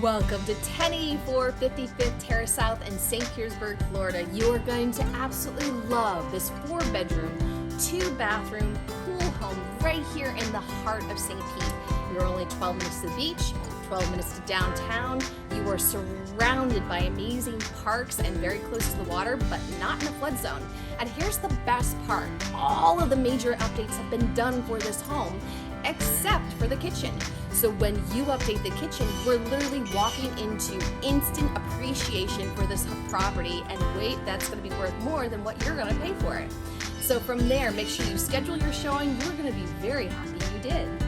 Welcome to 1084 55th Terrace South in St. Petersburg, Florida. You are going to absolutely love this 4-bedroom, 2-bathroom pool home right here in the heart of St. Pete. You're only 12 minutes to the beach, 12 minutes to downtown. You are surrounded by amazing parks and very close to the water, but not in a flood zone. And here's the best part. All of the major updates have been done for this home, except for the kitchen. So when you update the kitchen, we're literally walking into instant appreciation for this property, and wait, that's going to be worth more than what you're going to pay for it. So from there, make sure you schedule your showing. You're going to be very happy you did.